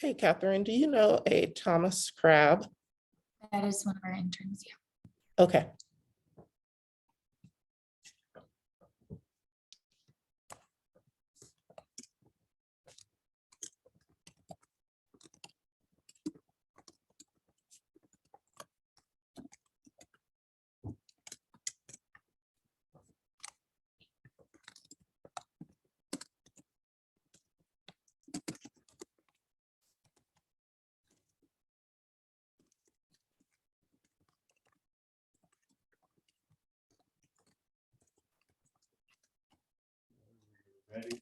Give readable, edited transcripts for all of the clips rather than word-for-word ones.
Hey, Catherine, do you know a Thomas Crab? That is one of our interns, yeah. Okay. Ready?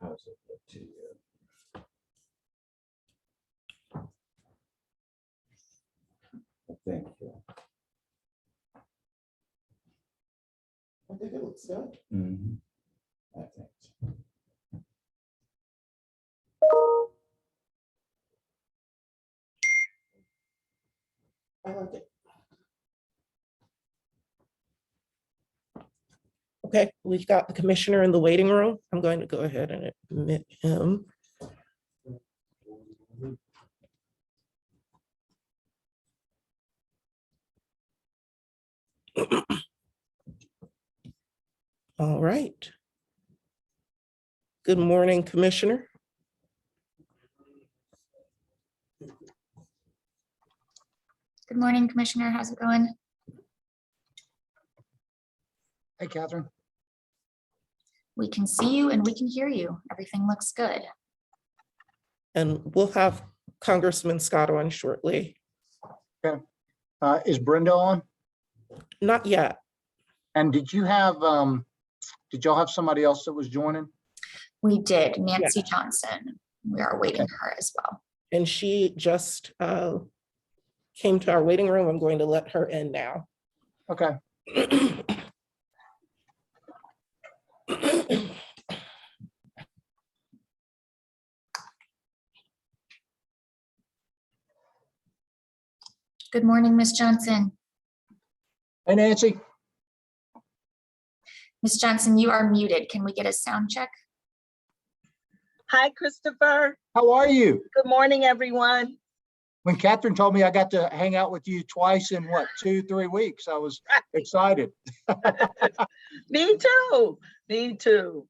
How's it look to you? Thank you. I think it looks good. I think so. I like it. Okay, we've got the commissioner in the waiting room. I'm going to go ahead and admit him. All right. Good morning, Commissioner. Good morning, Commissioner. How's it going? Hey, Catherine. We can see you and we can hear you. Everything looks good. And we'll have Congressman Scott on shortly. Is Brenda on? Not yet. And did you have, did y'all have somebody else that was joining? We did, Nancy Johnson. We are awaiting her as well. And she just came to our waiting room. I'm going to let her in now. Okay. Good morning, Ms. Johnson. Hey, Nancy. Ms. Johnson, you are muted. Can we get a sound check? Hi, Christopher. How are you? Good morning, everyone. When Catherine told me I got to hang out with you twice in what, 2-3 weeks, I was excited. Me too. Me too.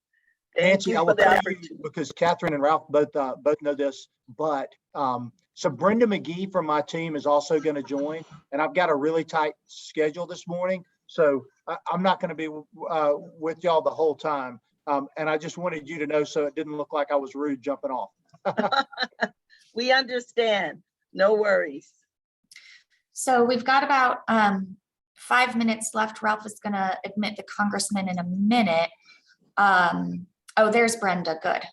Thank Nancy, you I for will the tell you, opportunity. because Catherine and Ralph both know this, but so Brenda McGee from my team is also going to join, and I've got a really tight schedule this morning, so I'm not going to be with y'all the whole time, and I just wanted you to know so it didn't look like I was rude jumping off. We understand. No worries. So we've got about 5 minutes left. Ralph is going to admit the congressman in a minute. Oh, there's Brenda. Good.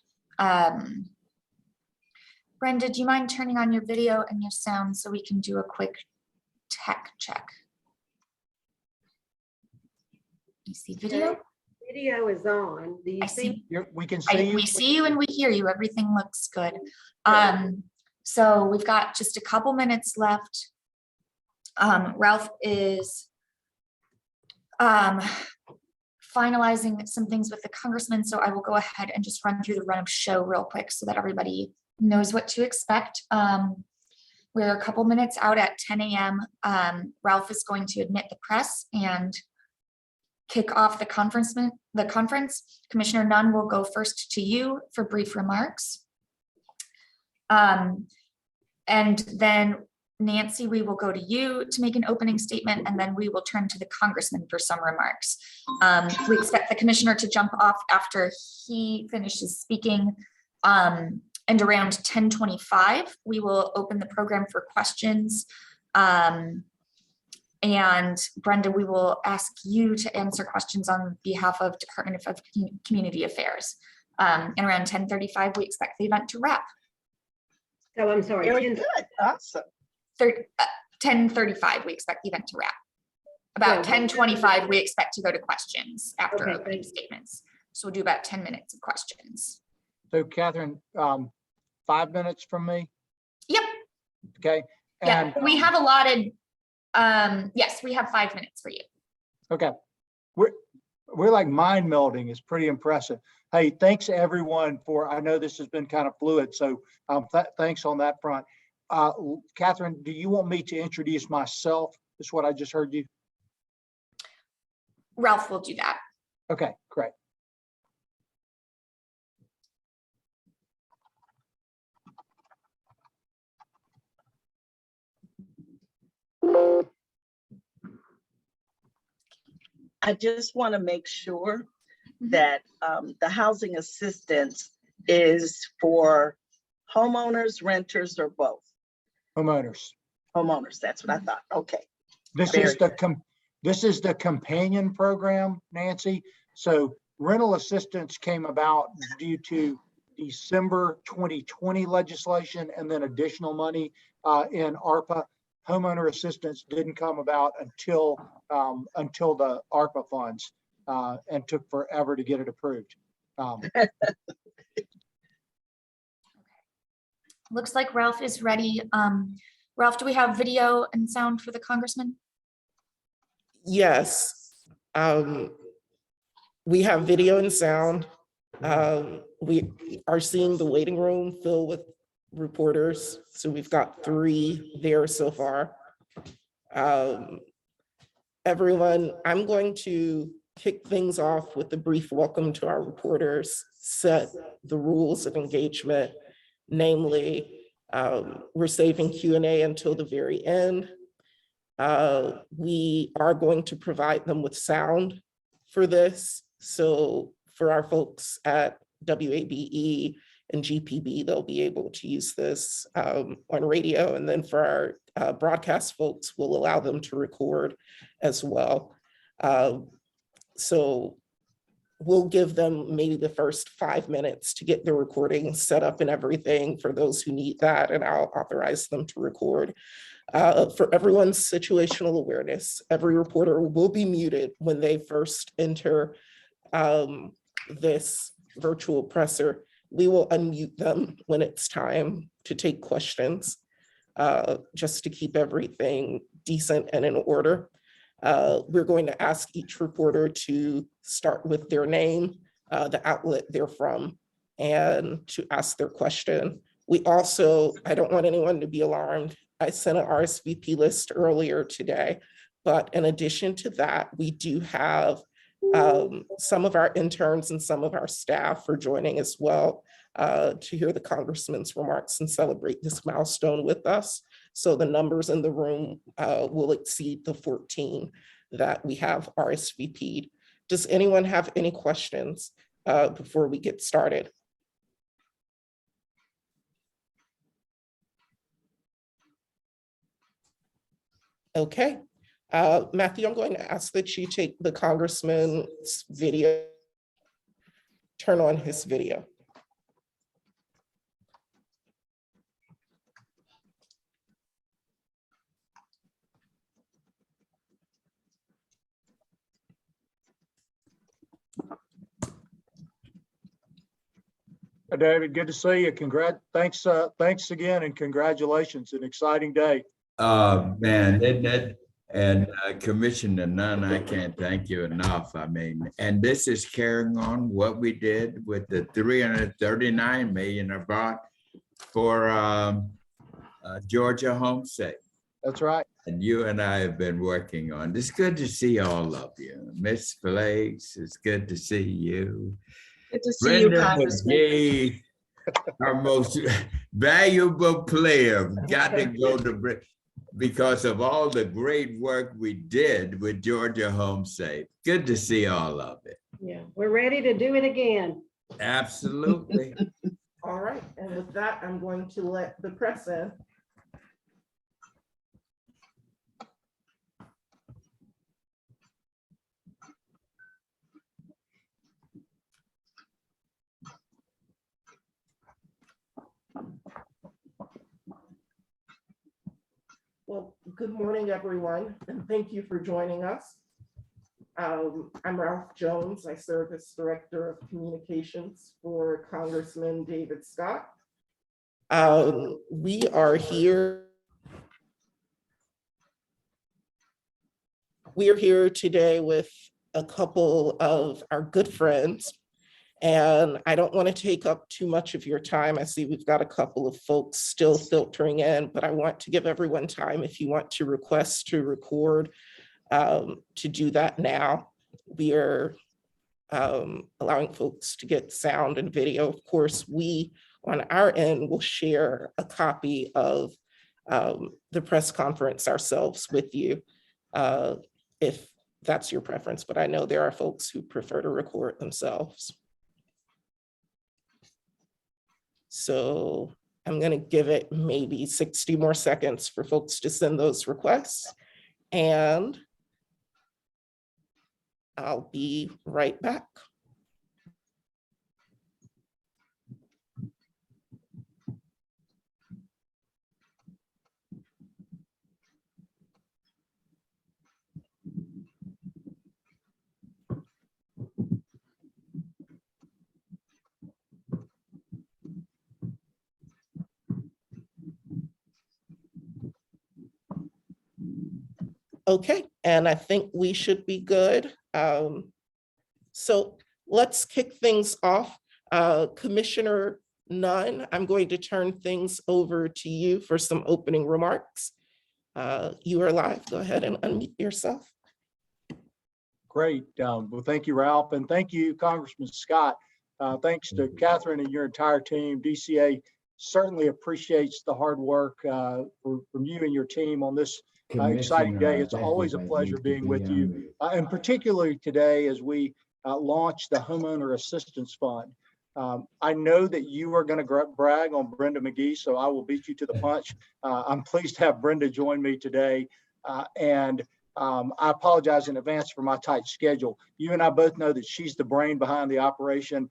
Brenda, do you mind turning on your video and your sound so we can do a quick tech check? You see video? Video is on. Do you I see. We can see you. We see you and we hear you. Everything looks good. So we've got just a couple minutes left. Ralph is finalizing some things with the congressman, so I will go ahead and just run through the run of show real quick so that everybody knows what to expect. We're a couple minutes out at 10 a.m. Ralph is going to admit the press and kick off the conference. Commissioner Nunn will go first to you for brief remarks. And then Nancy, we will go to you to make an opening statement, and then we will turn to the congressman for some remarks. We expect the commissioner to jump off after he finishes speaking. And around 10:25, we will open the program for questions. And Brenda, we will ask you to answer questions on behalf of Department of Community Affairs. And around 10:35, we expect the event to wrap. So I'm sorry. Very 10 good. Awesome. 10:35, we expect the event to wrap. About 10:25, we expect to go to questions after Okay, opening thank you. statements. So we'll do about 10 minutes of questions. So Catherine, 5 minutes from me, Yep, okay? yeah, And we have allotted, yes, we have 5 minutes for you. okay, we're like mind melding. It's pretty impressive. Hey, thanks everyone for, I know this has been kind of fluid, so thanks on that front. Catherine, do you want me to introduce myself? Is what I just heard you? Ralph will do that. Okay, great. I just want to make sure Mhm. that the housing assistance is for homeowners, renters, or both? Homeowners. Homeowners, that's what I thought. Okay. This Very is the companion program, Nancy. So rental assistance came about due to December 2020 legislation and then additional money in ARPA. Homeowner assistance didn't come about until the ARPA funds and took forever to get it approved. Looks like Ralph is ready. Ralph, do we have video and sound for the congressman? Yes. We have video and sound. We are seeing the waiting room fill with reporters. So we've got 3 there so far. Everyone, I'm going to kick things off with a brief welcome to our reporters, set the rules of engagement. Namely, we're saving Q&A until the very end. We are going to provide them with sound for this. So for our folks at WABE and GPB, they'll be able to use this on radio. And then for our broadcast folks, we'll allow them to record as well. So we'll give them maybe the first 5 minutes to get the recording set up and everything for those who need that, and I'll authorize them to record. For everyone's situational awareness, every reporter will be muted when they first enter this virtual presser. We will unmute them when it's time to take questions, just to keep everything decent and in order. We're going to ask each reporter to start with their name, the outlet they're from, and to ask their question. We also, I don't want anyone to be alarmed. I sent an RSVP list earlier today, but in addition to that, we do have some of our interns and some of our staff are joining as well to hear the congressman's remarks and celebrate this milestone with us. So the numbers in the room will exceed the 14 that we have RSVP'd. Does anyone have any questions before we get started? Okay. Matthew, I'm going to ask that you take the congressman's video, turn on his video. David, good to see you. Thanks again and congratulations. An exciting day. Man, isn't it? And Commissioner Nunn, I can't thank you enough. I mean, and this is carrying on what we did with the 339 million I brought for Georgia Home Safe. That's right. And you and I have been working on. It's good to see all of you. Miss Flakes, it's good to see you. Good to see you, Brenda Congressman. McGee, our most valuable player, got to go to because of all the great work we did with Georgia Home Safe. Good to see all of it. Yeah, we're ready to do it again. Absolutely. All right, and with that, I'm going to let the press in. Well, good morning, everyone, and thank you for joining us. I'm Ralph Jones. I serve as Director of Communications for Congressman David Scott. We are here today with a couple of our good friends, and I don't want to take up too much of your time. I see we've got a couple of folks still filtering in, but I want to give everyone time if you want to request to record to do that now. We are allowing folks to get sound and video. Of course, we on our end will share a copy of the press conference ourselves with you if that's your preference, but I know there are folks who prefer to record themselves. So I'm going to give it maybe 60 more seconds for folks to send those requests, and I'll be right back. Okay, and I think we should be good. So let's kick things off. Commissioner Nunn, I'm going to turn things over to you for some opening remarks. You are live. Go ahead and unmute yourself. Great. Well, thank you, Ralph, and thank you, Congressman Scott. Thanks to Catherine and your entire team. DCA certainly appreciates the hard work from you and your team on this exciting day. It's always a pleasure being with you, and particularly today as we launch the Homeowner Assistance Fund. I know that you are going to brag on Brenda McGee, so I will beat you to the punch. I'm pleased to have Brenda join me today, and I apologize in advance for my tight schedule. You and I both know that she's the brain behind the operation,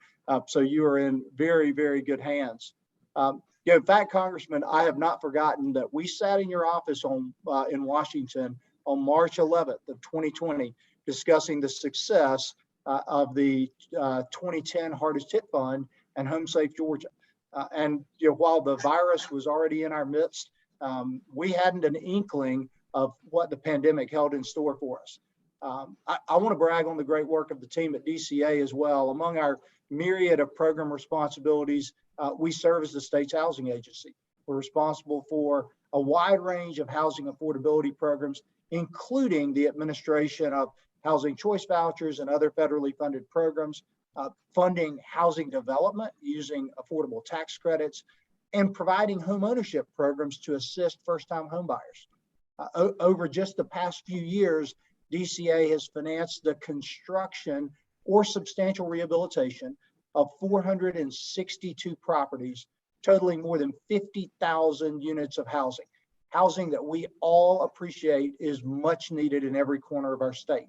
so you are in very, very good hands. In fact, Congressman, I have not forgotten that we sat in your office in Washington on March 11th of 2020, discussing the success of the 2010 Hardest Hit Fund and Home Safe Georgia. And while the virus was already in our midst, we hadn't an inkling of what the pandemic held in store for us. I want to brag on the great work of the team at DCA as well. Among our myriad of program responsibilities, we serve as the state's housing agency. We're responsible for a wide range of housing affordability programs, including the administration of housing choice vouchers and other federally funded programs, funding housing development using affordable tax credits, and providing home ownership programs to assist first-time homebuyers. Over just the past few years, DCA has financed the construction or substantial rehabilitation of 462 properties, totaling more than 50,000 units of housing that we all appreciate is much needed in every corner of our state.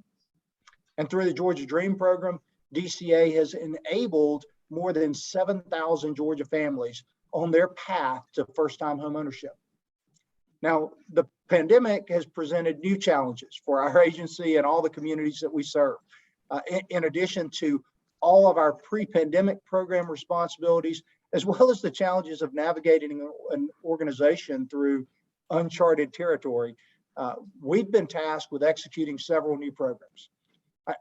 And through the Georgia Dream program, DCA has enabled more than 7,000 Georgia families on their path to first-time home ownership. Now, the pandemic has presented new challenges for our agency and all the communities that we serve. In addition to all of our pre-pandemic program responsibilities, as well as the challenges of navigating an organization through uncharted territory, We've been tasked with executing several new programs.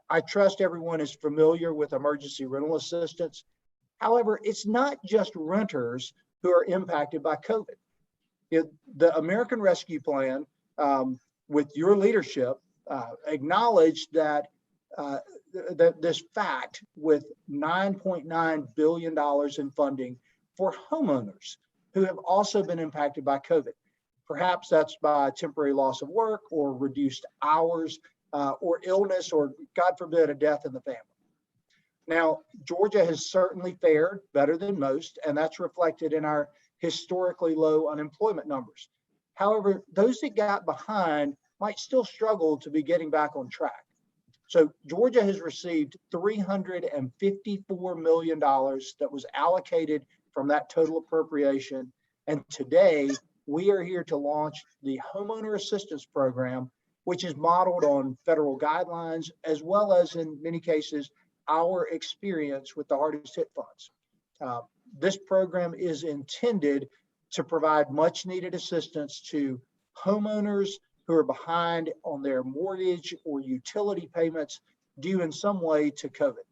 I trust everyone is familiar with emergency rental assistance. However, it's not just renters who are impacted by COVID. The American Rescue Plan, with your leadership, acknowledged that this fact with $9.9 billion in funding for homeowners who have also been impacted by COVID. Perhaps that's by temporary loss of work or reduced hours or illness or, God forbid, a death in the family. Now, Georgia has certainly fared better than most, and that's reflected in our historically low unemployment numbers. However, those that got behind might still struggle to be getting back on track. So Georgia has received $354 million that was allocated from that total appropriation. And today we are here to launch the Homeowner Assistance Program, which is modeled on federal guidelines, as well as in many cases, our experience with the hardest hit funds. This program is intended to provide much needed assistance to homeowners who are behind on their mortgage or utility payments due in some way to COVID.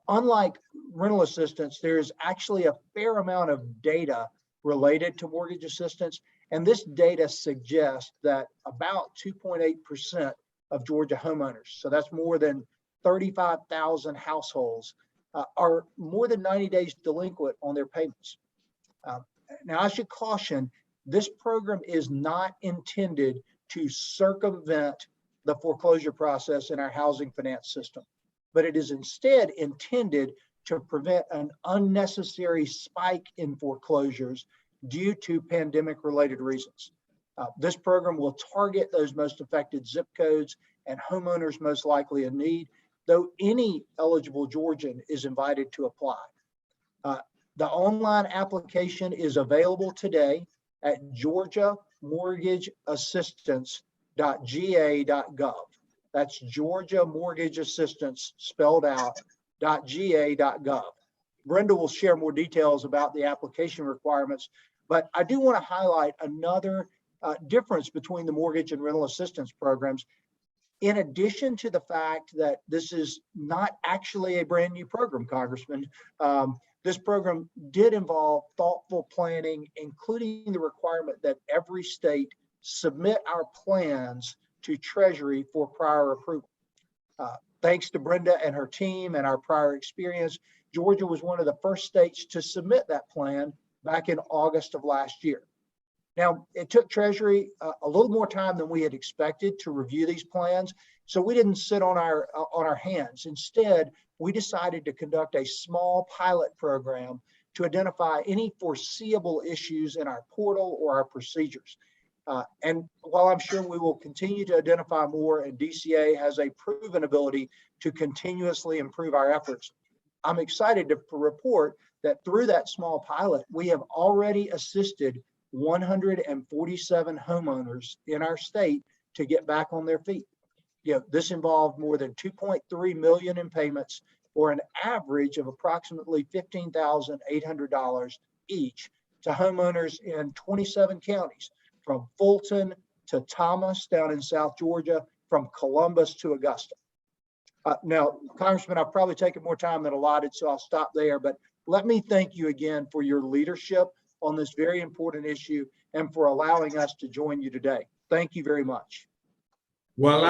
Unlike rental assistance, there's actually a fair amount of data related to mortgage assistance. And this data suggests that about 2.8% of Georgia homeowners, so that's more than 35,000 households, are more than 90 days delinquent on their payments. Now, I should caution, this program is not intended to circumvent the foreclosure process in our housing finance system, but it is instead intended to prevent an unnecessary spike in foreclosures due to pandemic-related reasons. This program will target those most affected zip codes and homeowners most likely in need, though any eligible Georgian is invited to apply. The online application is available today at georgiamortgageassistance.ga.gov. That's Georgia Mortgage Assistance spelled out .ga.gov. Brenda will share more details about the application requirements, but I do want to highlight another difference between the mortgage and rental assistance programs. In addition to the fact that this is not actually a brand new program, Congressman, this program did involve thoughtful planning, including the requirement that every state submit our plans to Treasury for prior approval. Thanks to Brenda and her team and our prior experience, Georgia was one of the first states to submit that plan back in August of last year. Now, it took Treasury a little more time than we had expected to review these plans, so we didn't sit on our hands. Instead, we decided to conduct a small pilot program to identify any foreseeable issues in our portal or our procedures. And while I'm sure we will continue to identify more, and DCA has a proven ability to continuously improve our efforts, I'm excited to report that through that small pilot, we have already assisted 147 homeowners in our state to get back on their feet. This involved more than 2.3 million in payments, or an average of approximately $15,800 each to homeowners in 27 counties, from Fulton to Thomas down in South Georgia, from Columbus to Augusta. Now, Congressman, I've probably taken more time than allotted, so I'll stop there, but let me thank you again for your leadership on this very important issue and for allowing us to join you today. Thank you very much. Well,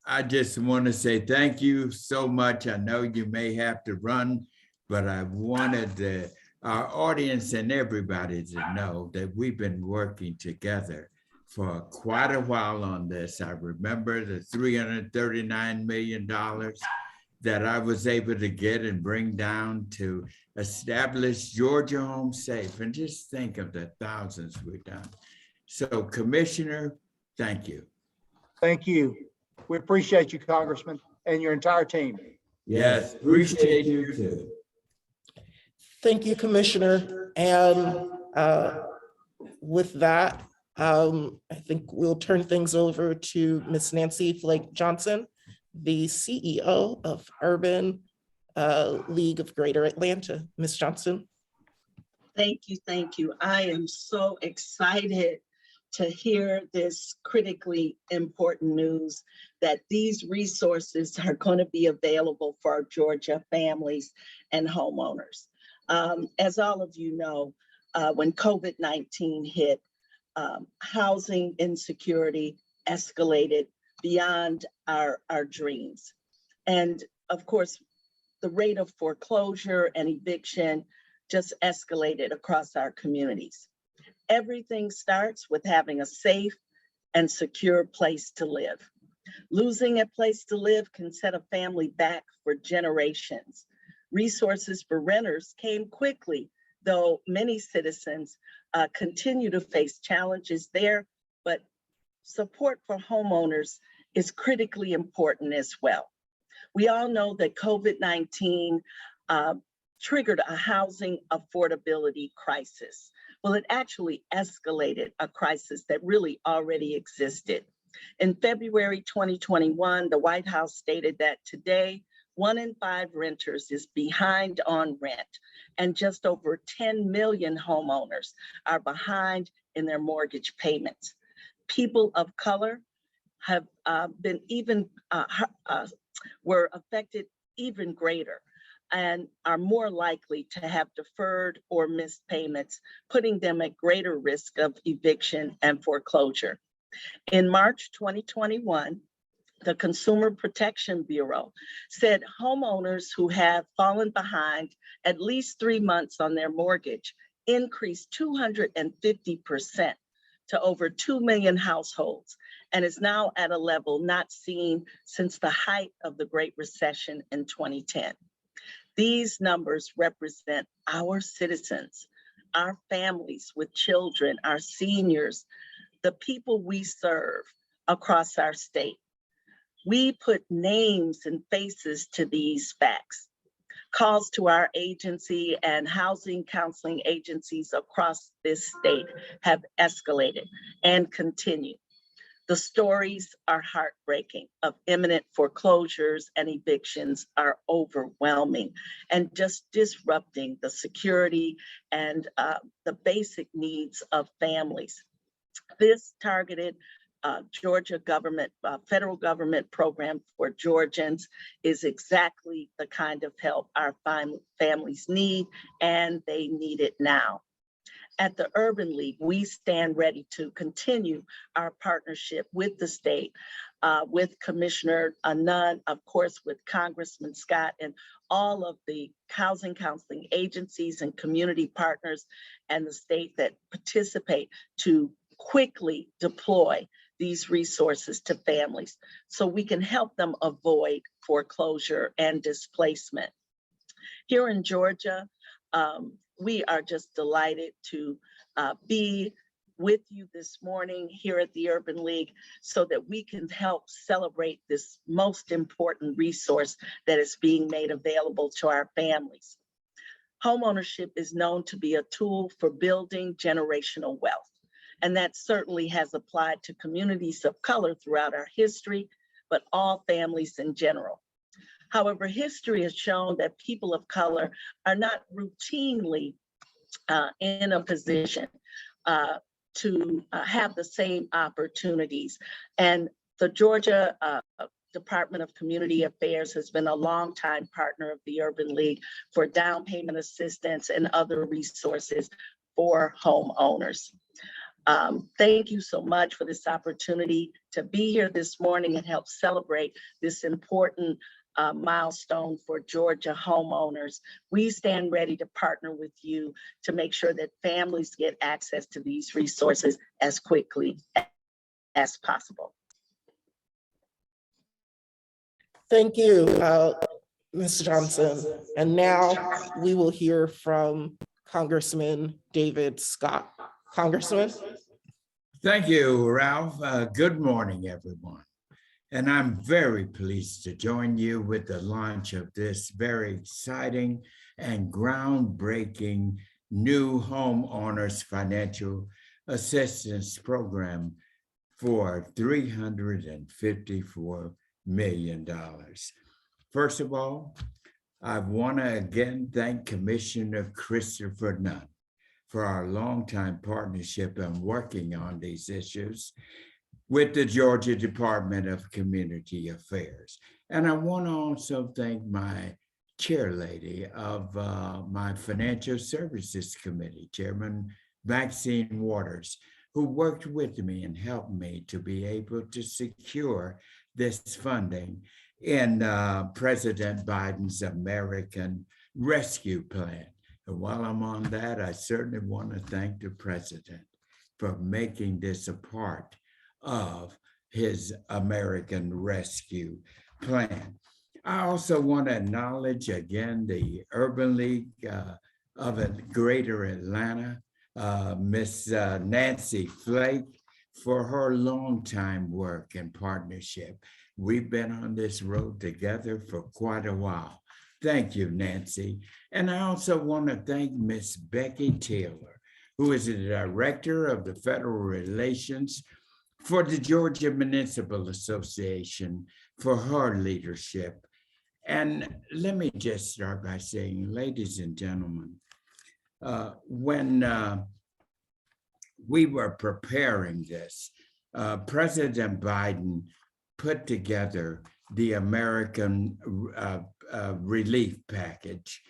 I just want to say thank you so much. I know you may have to run, but I wanted our audience and everybody to know that we've been working together for quite a while on this. I remember the $339 million that I was able to get and bring down to establish Georgia Home Safe. And just think of the thousands we've done. So, Commissioner, thank you. Thank you. We appreciate you, Congressman, and your entire team. Yes, appreciate you too. Thank you, Commissioner. And with that, I think we'll turn things over to Ms. Nancy Flake Johnson, the CEO of Urban League of Greater Atlanta. Ms. Johnson. Thank you. I am so excited to hear this critically important news that these resources are going to be available for our Georgia families and homeowners. As all of you know, when COVID-19 hit, housing insecurity escalated beyond our dreams. And of course, the rate of foreclosure and eviction just escalated across our communities. Everything starts with having a safe and secure place to live. Losing a place to live can set a family back for generations. Resources for renters came quickly, though many citizens continue to face challenges there, but support for homeowners is critically important as well. We all know that COVID-19 triggered a housing affordability crisis. Well, it actually escalated a crisis that really already existed. In February 2021, the White House stated that today, 1 in 5 renters is behind on rent, and just over 10 million homeowners are behind in their mortgage payments. People of color have been even, were affected even greater and are more likely to have deferred or missed payments, putting them at greater risk of eviction and foreclosure. In March 2021, the Consumer Protection Bureau said homeowners who have fallen behind at least 3 months on their mortgage increased 250% to over 2 million households, and is now at a level not seen since the height of the Great Recession in 2010. These numbers represent our citizens, our families with children, our seniors, the people we serve across our state. We put names and faces to these facts. Calls to our agency and housing counseling agencies across this state have escalated and continue. The stories are heartbreaking of imminent foreclosures and evictions are overwhelming and just disrupting the security and the basic needs of families. This targeted Georgia government, federal government program for Georgians is exactly the kind of help our families need, and they need it now. At the Urban League, we stand ready to continue our partnership with the state, with Commissioner Nunn, of course, with Congressman Scott, and all of the housing counseling agencies and community partners and the state that participate to quickly deploy these resources to families so we can help them avoid foreclosure and displacement. Here in Georgia, we are just delighted to be with you this morning here at the Urban League so that we can help celebrate this most important resource that is being made available to our families. Homeownership is known to be a tool for building generational wealth, and that certainly has applied to communities of color throughout our history, but all families in general. However, history has shown that people of color are not routinely in a position to have the same opportunities. And the Georgia Department of Community Affairs has been a longtime partner of the Urban League for down payment assistance and other resources for homeowners. Thank you so much for this opportunity to be here this morning and help celebrate this important milestone for Georgia homeowners. We stand ready to partner with you to make sure that families get access to these resources as quickly as possible. Thank you, Ms. Johnson. And now we will hear from Congressman David Scott. Congressman. Thank you, Ralph. Good morning, everyone. And I'm very pleased to join you with the launch of this very exciting and groundbreaking new homeowners financial assistance program for $354 million. First of all, I want to again thank Commissioner Christopher Nunn for our longtime partnership and working on these issues with the Georgia Department of Community Affairs. And I want to also thank my chair lady of my Financial Services Committee, Chairman Maxine Waters, who worked with me and helped me to be able to secure this funding in President Biden's American Rescue Plan. And while I'm on that, I certainly want to thank the president for making this a part of his American Rescue Plan. I also want to acknowledge again the Urban League of Greater Atlanta, Miss Nancy Flake, for her longtime work and partnership. We've been on this road together for quite a while. Thank you, Nancy. And I also want to thank Miss Becky Taylor, who is the Director of the Federal Relations for the Georgia Municipal Association, for her leadership. And let me just start by saying, ladies and gentlemen, when we were preparing this, President Biden put together the American relief package.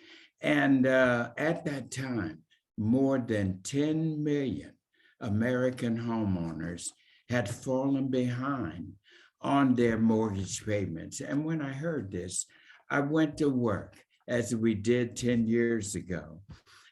And at that time, more than 10 million American homeowners had fallen behind on their mortgage payments. And when I heard this, I went to work as we did 10 years ago.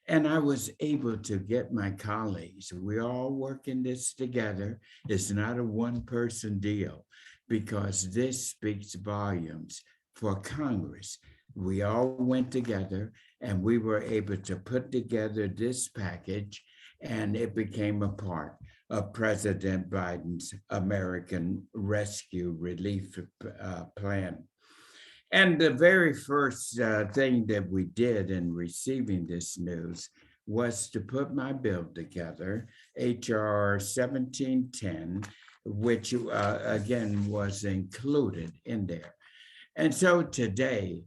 And I was able to get my colleagues, we all working this together. It's not a one-person deal, because this speaks volumes for Congress. We all went together and we were able to put together this package, and it became a part of President Biden's American Rescue Relief Plan. And the very first thing that we did in receiving this news was to put my bill together, HR 1710, which again was included in there. And so today,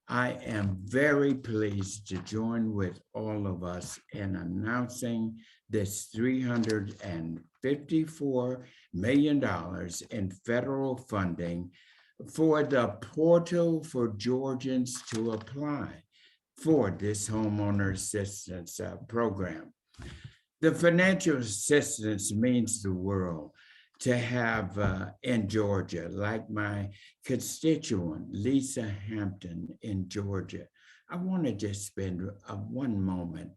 I am very pleased to join with all of us in announcing this $354 million in federal funding for the portal for Georgians to apply for this homeowner assistance program. The financial assistance means the world to have in Georgia, like my constituent, Lisa Hampton in Georgia. I want to just spend one moment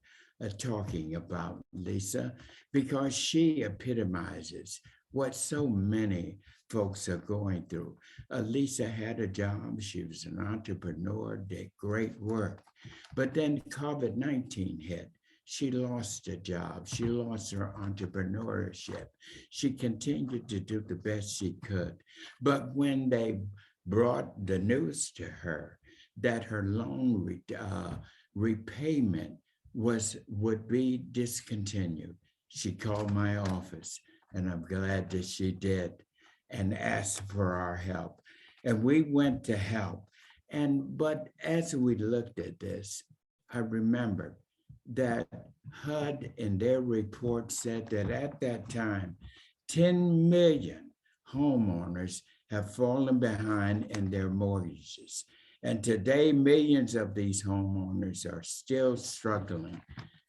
talking about Lisa, because she epitomizes what so many folks are going through. Lisa had a job, she was an entrepreneur, did great work, but then COVID-19 hit. She lost a job, she lost her entrepreneurship. She continued to do the best she could. But when they brought the news to her that her loan repayment would be discontinued, she called my office, and I'm glad that she did, and asked for our help. And we went to help. But as we looked at this, I remembered that HUD in their report said that at that time, 10 million homeowners have fallen behind in their mortgages. And today, millions of these homeowners are still struggling.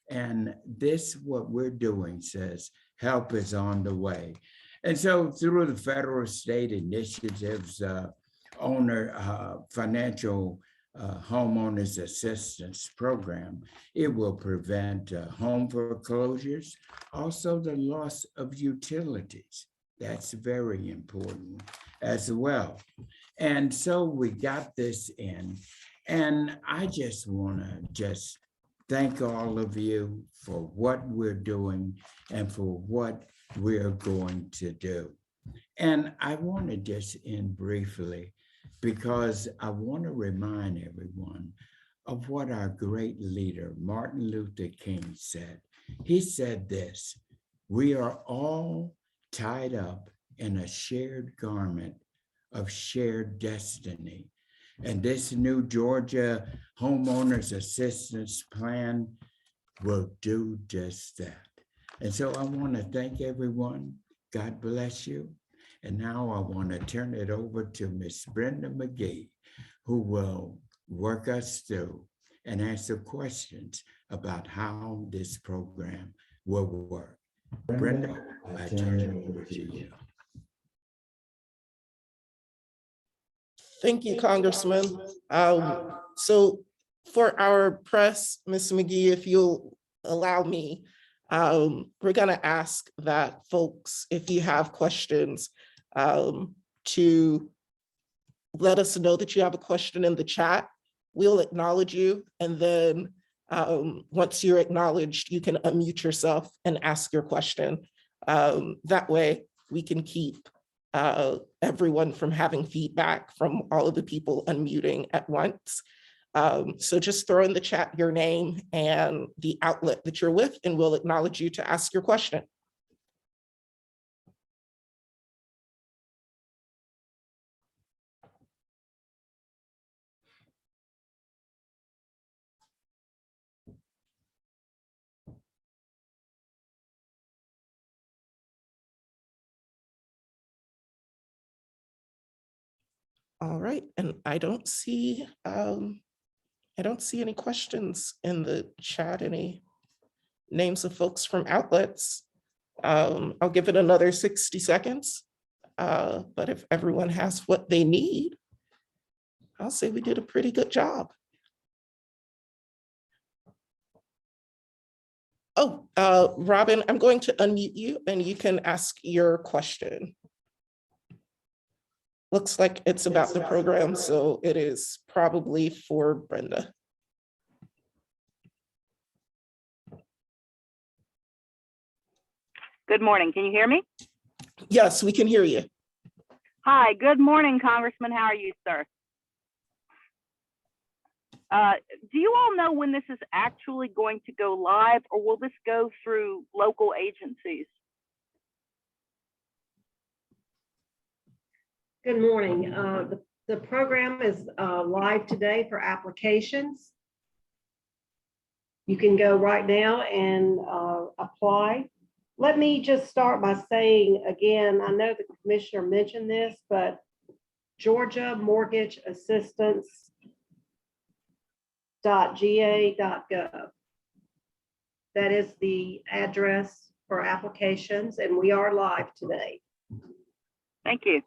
And this, what we're doing, says help is on the way. And so through the federal state initiatives, financial homeowners assistance program, it will prevent home foreclosures, also the loss of utilities. That's very important as well. And so we got this in, and I just want to thank all of you for what we're doing and for what we're going to do. And I want to just end briefly, because I want to remind everyone of what our great leader, Martin Luther King, said. He said this: we are all tied up in a shared garment of shared destiny. And this new Georgia Homeowners Assistance Plan will do just that. And so I want to thank everyone. God bless you. And now I want to turn it over to Miss Brenda McGee, who will work us through and answer questions about how this program will work. Brenda, I turn it over to you. Thank you, Congressman. So for our press, Ms. McGee, if you'll allow me, we're gonna ask that folks, if you have questions, to let us know that you have a question in the chat. We'll acknowledge you, and then once you're acknowledged, you can unmute yourself and ask your question. That way we can keep everyone from having feedback from all of the people unmuting at once. So just throw in the chat your name and the outlet that you're with, and we'll acknowledge you to ask your question. All right, and I don't see any questions in the chat, any names of folks from outlets. I'll give it another 60 seconds. But if everyone has what they need, I'll say we did a pretty good job. Oh, Robin, I'm going to unmute you and you can ask your question. Looks like it's about the program, so it is probably for Brenda. Good morning. Can you hear me? Yes, we can hear you. Hi, good morning, Congressman. How are you, sir? Do you all know when this is actually going to go live, or will this go through local agencies? Good morning. The program is live today for applications. You can go right now and apply. Let me just start by saying again, I know the commissioner mentioned this, but Georgia Mortgage Assistance.ga.gov. That is the address for applications, and we are live today. Thank you.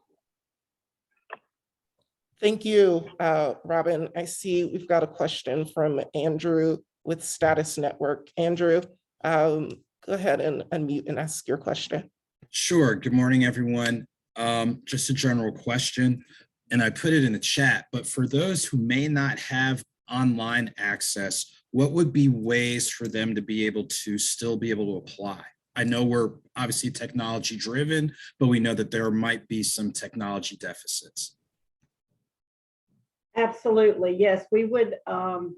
Thank you, Robin. I see we've got a question from Andrew with Status Network. Andrew, go ahead and unmute and ask your question. Sure. Good morning, everyone. Just a general question, and I put it in the chat, but for those who may not have online access, what would be ways for them to be able to still be able to apply? I know we're obviously technology driven, but we know that there might be some technology deficits. Absolutely, yes, we would, and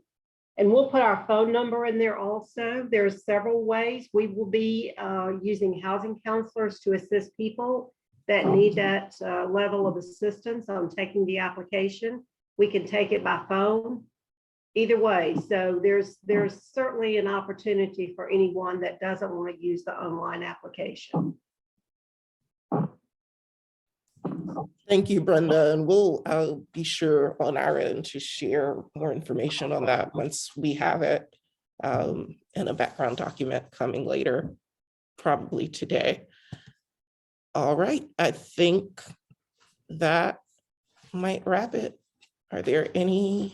we'll put our phone number in there also. There's several ways. We will be using housing counselors to assist people that need that level of assistance on taking the application. We can take it by phone, either way. So there's certainly an opportunity for anyone that doesn't want to use the online application. Thank you, Brenda. And we'll be sure on our end to share more information on that once we have it in a background document coming later, probably today. All right, I think that might wrap it. Are there any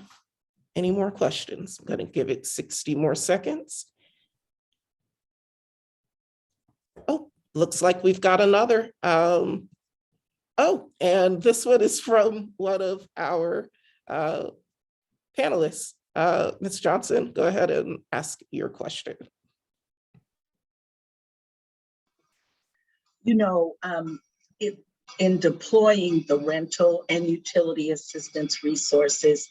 more questions? I'm going to give it 60 more seconds. Oh, looks like we've got another. Oh, and this one is from one of our panelists. Ms. Johnson, go ahead and ask your question. You know, in deploying the rental and utility assistance resources,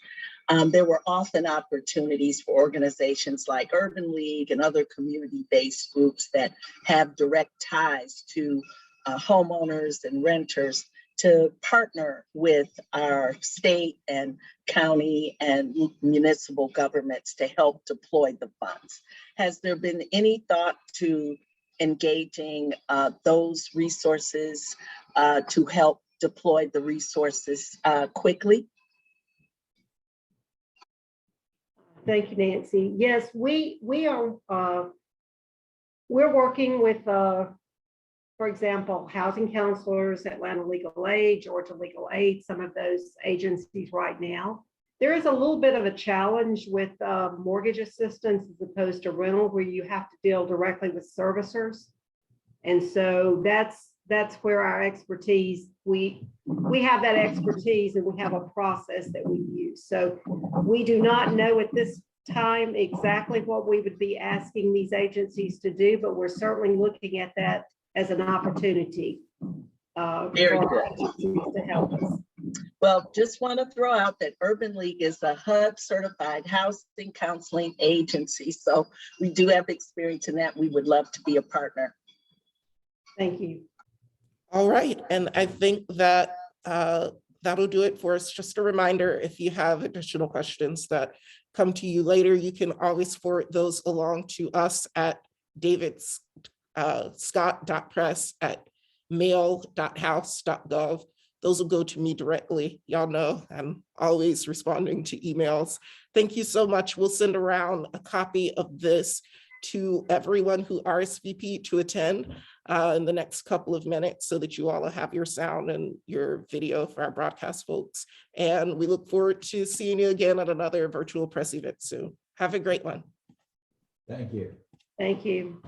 there were often opportunities for organizations like Urban League and other community-based groups that have direct ties to homeowners and renters to partner with our state and county and municipal governments to help deploy the funds. Has there been any thought to engaging those resources to help deploy the resources quickly? Thank you, Nancy. Yes, we are, we're working with, for example, housing counselors, Atlanta Legal Aid, Georgia Legal Aid, some of those agencies right now. There is a little bit of a challenge with mortgage assistance as opposed to rental, where you have to deal directly with servicers. And so that's where our expertise, we have that expertise and we have a process that we use. So we do not know at this time exactly what we would be asking these agencies to do, but we're certainly looking at that as an opportunity Very for good. our agencies to help us. Well, just want to throw out that Urban League is a HUD certified housing counseling agency. So we do have experience in that. We would love to be a partner. Thank you. All right, and I think that that'll do it for us. Just a reminder, if you have additional questions that come to you later, you can always forward those along to us at davidscott.press@mail.house.gov. Those will go to me directly. Y'all know I'm always responding to emails. Thank you so much. We'll send around a copy of this to everyone who RSVP to attend in the next couple of minutes, so that you all have your sound and your video for our broadcast folks. And we look forward to seeing you again at another virtual press event soon. Have a great one. Thank you. Thank you.